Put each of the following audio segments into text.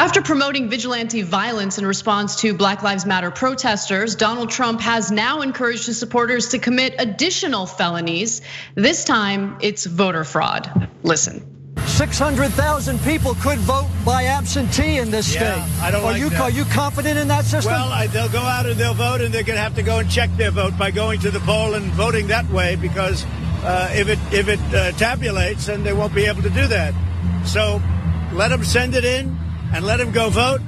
After promoting vigilante violence in response to Black Lives Matter protesters, Donald Trump has now encouraged his supporters to commit additional felonies. This time, it's voter fraud. Listen. 600,000 people could vote by absentee in this state. I don't like that. Are you confident in that system? Well, they'll go out and they'll vote, and they're going to have to go and check their vote by going to the poll and voting that way, because if it tabulates, then they won't be able to do that. So let them send it in and let them go vote.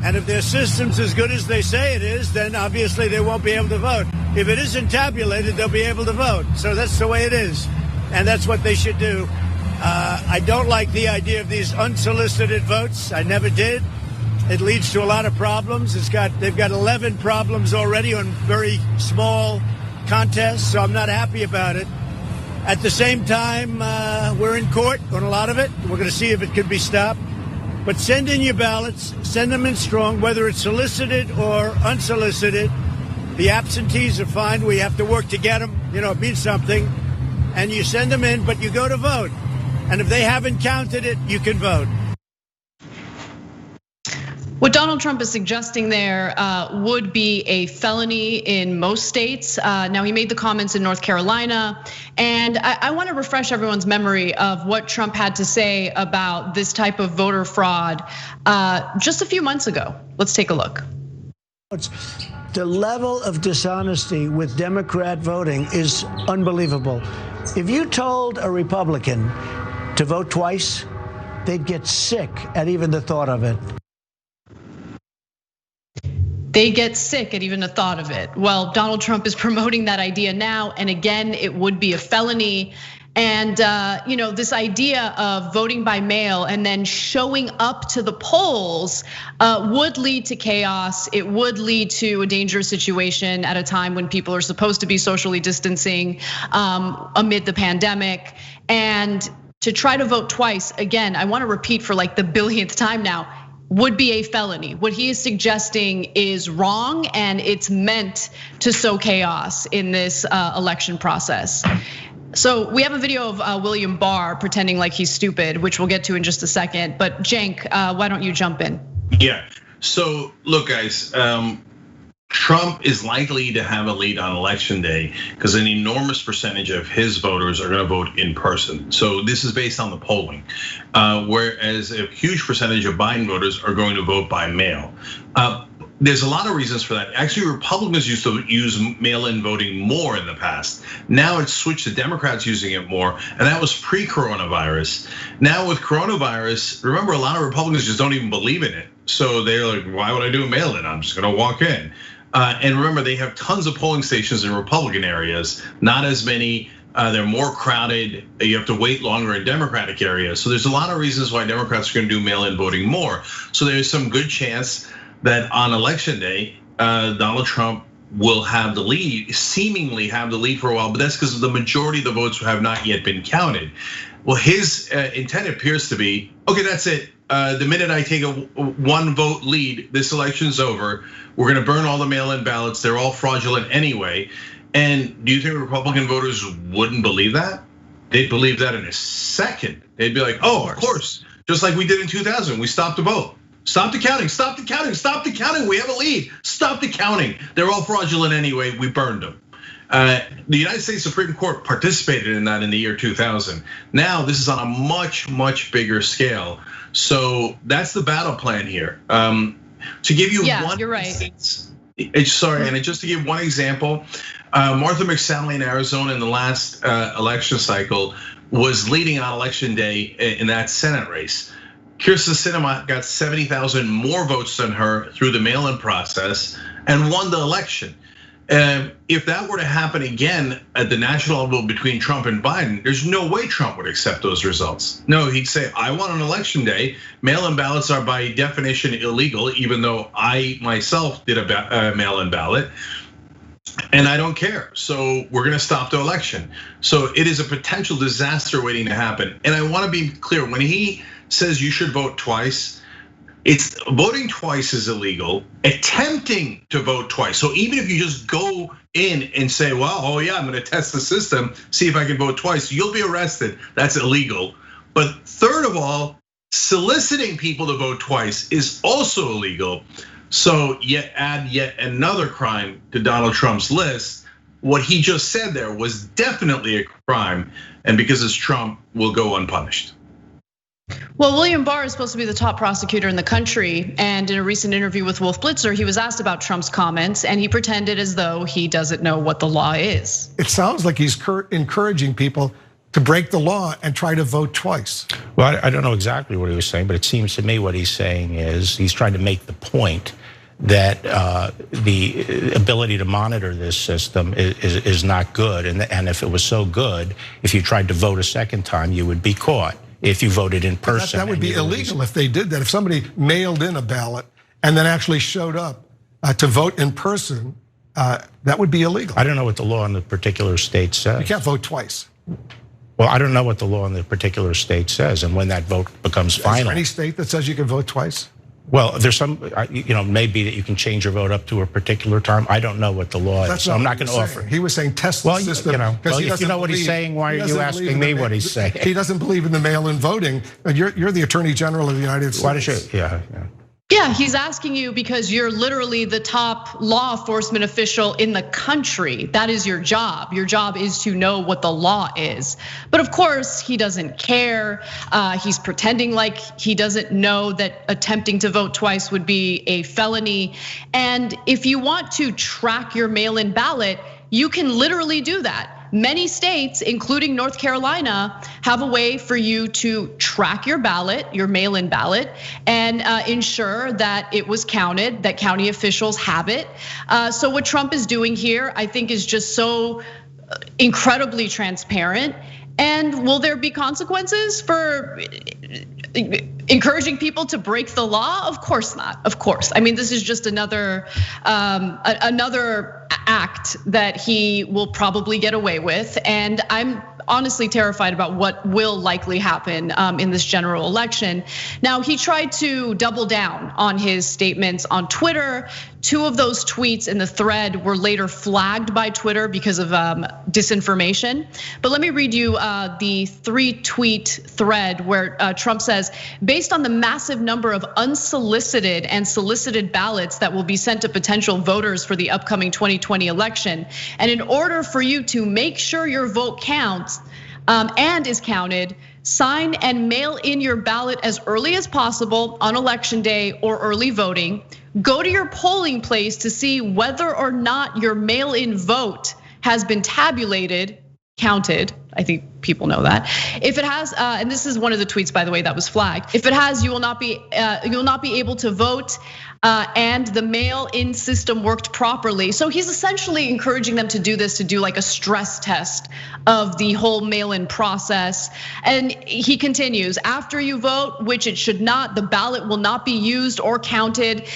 And if their system's as good as they say it is, then obviously they won't be able to vote. If it isn't tabulated, they'll be able to vote. So that's the way it is. And that's what they should do. I don't like the idea of these unsolicited votes. I never did. It leads to a lot of problems. They've got 11 problems already on very small contests, so I'm not happy about it. At the same time, we're in court on a lot of it. We're going to see if it can be stopped. But send in your ballots, send them in strong, whether it's solicited or unsolicited. The absentees are fine. We have to work to get them. It means something. And you send them in, but you go to vote. And if they haven't counted it, you can vote. What Donald Trump is suggesting there would be a felony in most states. Now, he made the comments in North Carolina, and I want to refresh everyone's memory of what Trump had to say about this type of voter fraud just a few months ago. Let's take a look. The level of dishonesty with Democrat voting is unbelievable. If you told a Republican to vote twice, they'd get sick at even the thought of it. They get sick at even the thought of it. Well, Donald Trump is promoting that idea now, and again, it would be a felony. And this idea of voting by mail and then showing up to the polls would lead to chaos. It would lead to a dangerous situation at a time when people are supposed to be socially distancing amid the pandemic. And to try to vote twice, again, I want to repeat for like the billionth time now, would be a felony. What he is suggesting is wrong, and it's meant to sow chaos in this election process. So we have a video of William Barr pretending like he's stupid, which we'll get to in just a second. But Cenk, why don't you jump in? Yeah, so look guys, Trump is likely to have a lead on election day because an enormous percentage of his voters are going to vote in person. So this is based on the polling, whereas a huge percentage of Biden voters are going to vote by mail. There's a lot of reasons for that. Actually, Republicans used to use mail-in voting more in the past. Now it's switched to Democrats using it more, and that was pre-coronavirus. Now with coronavirus, remember a lot of Republicans just don't even believe in it. So they're like, why would I do a mail-in? I'm just gonna walk in. And remember, they have tons of polling stations in Republican areas, not as many. They're more crowded. You have to wait longer in Democratic areas. So there's a lot of reasons why Democrats are gonna do mail-in voting more. So there's some good chance that on election day, Donald Trump will have the lead, seemingly have the lead for a while, but that's because the majority of the votes have not yet been counted. Well, his intent appears to be, okay, that's it. The minute I take a 1 vote lead, this election's over. We're gonna burn all the mail-in ballots. They're all fraudulent anyway. And do you think Republican voters wouldn't believe that? They'd believe that in a second. They'd be like, oh, of course. Just like we did in 2000, we stopped the vote. Stop the counting, stop the counting, stop the counting. We have a lead. Stop the counting. They're all fraudulent anyway. We burned them. The United States Supreme Court participated in that in the year 2000. Now this is on a much, much bigger scale. So that's the battle plan here. To give you one, you're right. Sorry, and just to give one example, Martha McSally in Arizona in the last election cycle was leading on election day in that Senate race. Kyrsten Sinema got 70,000 more votes than her through the mail-in process and won the election. If that were to happen again at the national level between Trump and Biden, there's no way Trump would accept those results. No, he'd say, I want an election day. Mail-in ballots are by definition illegal, even though I myself did a mail-in ballot. And I don't care, so we're gonna stop the election. So it is a potential disaster waiting to happen. And I wanna be clear, when he says you should vote twice, it's voting twice is illegal. Attempting to vote twice. So even if you just go in and say, well, oh yeah, I'm gonna test the system, see if I can vote twice, you'll be arrested. That's illegal. But third of all, soliciting people to vote twice is also illegal. So add yet another crime to Donald Trump's list. What he just said there was definitely a crime, and because it's Trump, will go unpunished. Well, William Barr is supposed to be the top prosecutor in the country, and in a recent interview with Wolf Blitzer, he was asked about Trump's comments, and he pretended as though he doesn't know what the law is. It sounds like he's encouraging people to break the law and try to vote twice. Well, I don't know exactly what he was saying, but it seems to me what he's saying is he's trying to make the point that the ability to monitor this system is not good, and if it was so good, if you tried to vote a second time, you would be caught. If you voted in person. That would be illegal if they did that. If somebody mailed in a ballot and then actually showed up to vote in person, that would be illegal. I don't know what the law in the particular state says. You can't vote twice. Well, I don't know what the law in the particular state says and when that vote becomes final. Is there any state that says you can vote twice? Well, there's some, maybe that you can change your vote up to a particular time. I don't know what the law is, so I'm not going to offer. He was saying test the system. If you know what he's saying, why are you asking me what he's saying? He doesn't believe in the mail-in voting. You're the Attorney General of the United States. Why does you? Yeah. Yeah, he's asking you because you're literally the top law enforcement official in the country. That is your job. Your job is to know what the law is. But of course, he doesn't care. He's pretending like he doesn't know that attempting to vote twice would be a felony. And if you want to track your mail-in ballot, you can literally do that. Many states, including North Carolina, have a way for you to track your ballot, your mail-in ballot, and ensure that it was counted, that county officials have it. So what Trump is doing here, I think, is just so incredibly transparent. And will there be consequences for encouraging people to break the law? Of course not. Of course. I mean, this is just another act that he will probably get away with, and I'm honestly terrified about what will likely happen in this general election. Now, he tried to double down on his statements on Twitter. 2 of those tweets in the thread were later flagged by Twitter because of disinformation. But let me read you the 3-tweet thread where Trump says, based on the massive number of unsolicited and solicited ballots that will be sent to potential voters for the upcoming 2020 election, and in order for you to make sure your vote counts and is counted, sign and mail in your ballot as early as possible on election day or early voting. Go to your polling place to see whether or not your mail-in vote has been tabulated, counted. I think people know that. If it has, and this is one of the tweets, by the way, that was flagged. If it has, you will not be able to vote. And the mail-in system worked properly. So he's essentially encouraging them to do this, to do like a stress test of the whole mail-in process. And he continues, after you vote, which it should not, the ballot will not be used or counted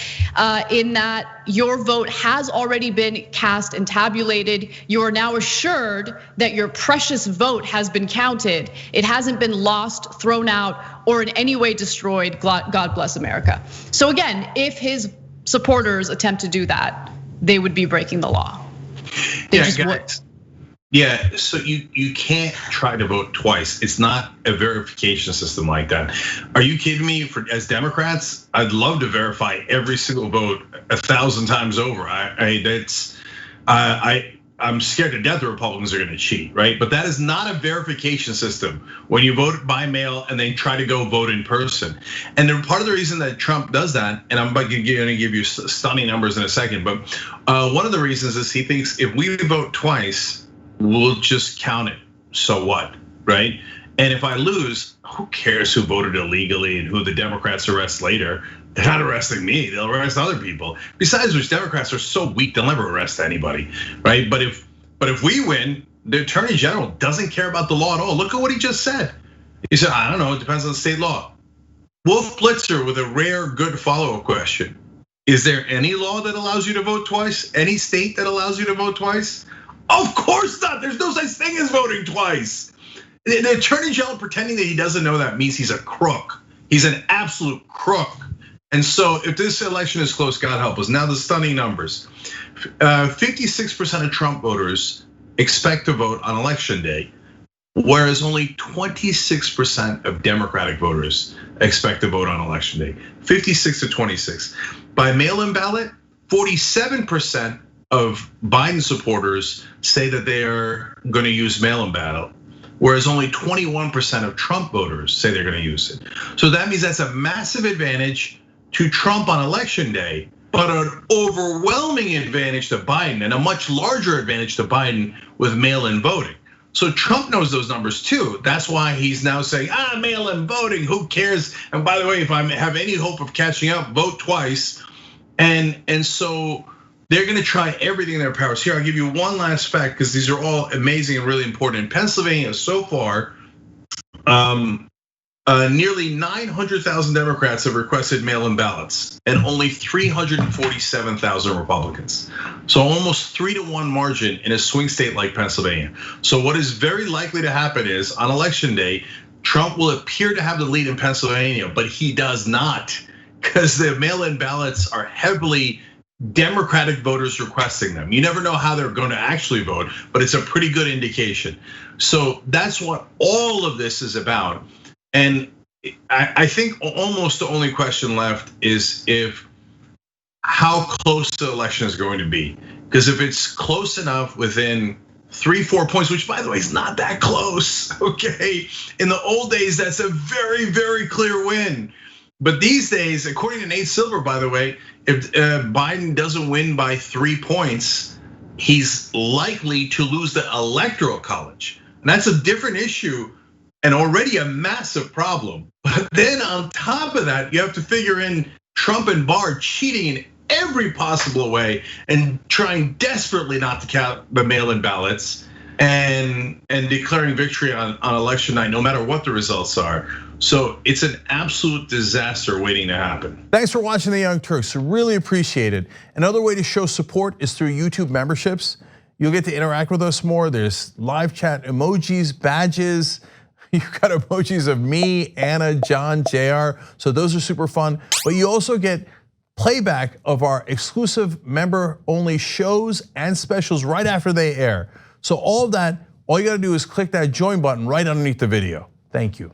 in that your vote has already been cast and tabulated. You are now assured that your precious vote has been counted. It hasn't been lost, thrown out, or in any way destroyed. God bless America. So again, if his supporters attempt to do that, they would be breaking the law. They just would. Yeah, so you can't try to vote twice. It's not a verification system like that. Are you kidding me? As Democrats, I'd love to verify every single vote 1,000 times over. I'm scared to death the Republicans are going to cheat, right? But that is not a verification system when you vote by mail and then try to go vote in person. And part of the reason that Trump does that, and I'm going to give you stunning numbers in a second, but one of the reasons is he thinks if we vote twice, we'll just count it. So what, right? And if I lose, who cares who voted illegally and who the Democrats arrest later? They're not arresting me, they'll arrest other people. Besides which, Democrats are so weak, they'll never arrest anybody, right? But if we win, the Attorney General doesn't care about the law at all. Look at what he just said. He said, I don't know, it depends on the state law. Wolf Blitzer with a rare good follow-up question. Is there any law that allows you to vote twice? Any state that allows you to vote twice? Of course not, there's no such thing as voting twice. The Attorney General pretending that he doesn't know that means he's a crook. He's an absolute crook. And so if this election is close, God help us. Now the stunning numbers. 56% of Trump voters expect to vote on election day, whereas only 26% of Democratic voters expect to vote on election day. 56 to 26. By mail-in ballot, 47% of Biden supporters say that they are going to use mail-in ballot, whereas only 21% of Trump voters say they're going to use it. So that means that's a massive advantage to Trump on election day, but an overwhelming advantage to Biden and a much larger advantage to Biden with mail-in voting. So Trump knows those numbers too. That's why he's now saying, mail-in voting, who cares? And by the way, if I have any hope of catching up, vote twice. And so they're gonna try everything in their powers. Here, I'll give you one last fact, because these are all amazing and really important. In Pennsylvania so far, nearly 900,000 Democrats have requested mail-in ballots and only 347,000 Republicans. So almost 3-to-1 margin in a swing state like Pennsylvania. So what is very likely to happen is on election day, Trump will appear to have the lead in Pennsylvania, but he does not, because the mail-in ballots are heavily Democratic voters requesting them. You never know how they're going to actually vote, but it's a pretty good indication. So that's what all of this is about. And I think almost the only question left is how close the election is going to be. Because if it's close enough within 3-4 points, which by the way is not that close, okay? In the old days, that's a very, very clear win. But these days, according to Nate Silver, by the way, if Biden doesn't win by 3 points, he's likely to lose the Electoral College. And that's a different issue and already a massive problem. But then on top of that, you have to figure in Trump and Barr cheating in every possible way and trying desperately not to count the mail-in ballots and declaring victory on election night, no matter what the results are. So it's an absolute disaster waiting to happen. Thanks for watching The Young Turks, really appreciate it. Another way to show support is through YouTube memberships. You'll get to interact with us more. There's live chat emojis, badges. You've got emojis of me, Anna, John, JR. So those are super fun. But you also get playback of our exclusive member-only shows and specials right after they air. So all of that, all you gotta do is click that join button right underneath the video. Thank you.